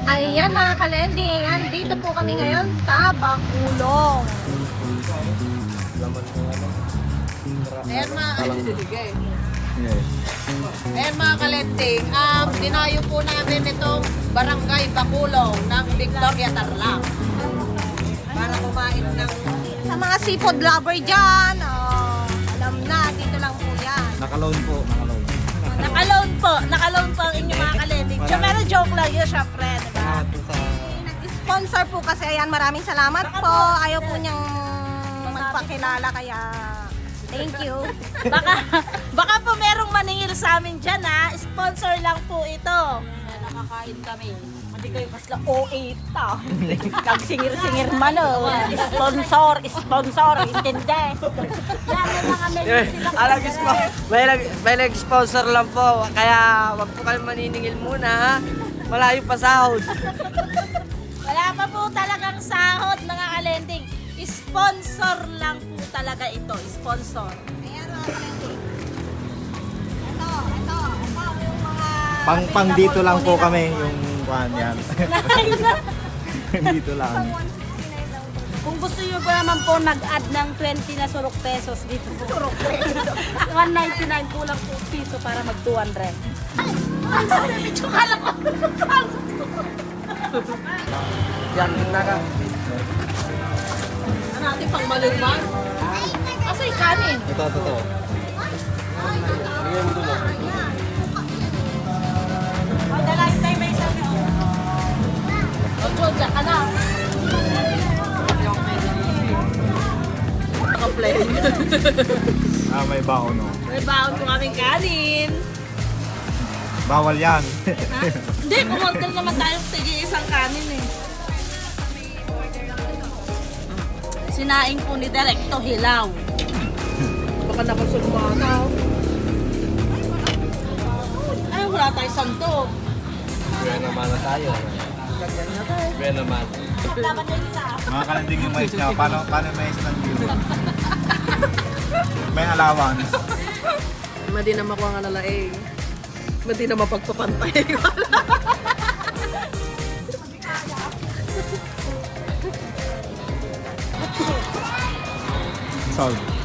Ayan mga kalending, andito po kami ngayon sa Bakulong. Ayan mga kalending, dinayo po namin itong Barangay Bakulong ng Victoria Tarlac para kumain ng... Sa mga seafood lover dyan, alam na, dito lang po yan. Nakaloan po, nakaloan. Nakaloan po ang inyong mga kalending. Pero joke lang yun, syempre, diba? Nag-sponsor po kasi, ayan, maraming salamat po. Ayaw po niyang magpakilala, kaya thank you. Baka po merong maningil sa amin dyan ha. Sponsor lang po ito. Nakakain kami. Hindi kayo kasla OA ta. Kagsingir-singir man o. Sponsor, intindi. May nag-sponsor lang po, kaya wag po kayo maniningil muna ha. Malayo pa sahod. Wala pa po talagang sahod mga kalending. Sponsor lang po talaga ito. Sponsor. Ayan mga kalending. Ito yung mga... Pang dito lang po kami yung kuhan yan. Dito lang. Kung gusto nyo pa naman po nag-add ng 20 na surok pesos dito po. Surok pesos. 199 kulang po piso para mag 200. Yan, naka. Ano natin pang malimang? Asa yung kanin? Ito. O, dalahin tayo may sabi. O, Georgia ka na. Naka-play. May baon no. May baon po kaming kanin. Bawal yan. Ha? Hindi, kumorder naman tayo sige isang kanin eh. Sinaing po ni Directo Hilaw. Baka nakasulmanaw. Ay, wala tayo sandok. Kuya naman na tayo. Kuya naman. Dapat yung isa. Mga kalanding yung mais niya. Paano yung mais ng kilo? May allowance. Madi na makuha nga nala eh. Madi na mapagpapantay. Solve.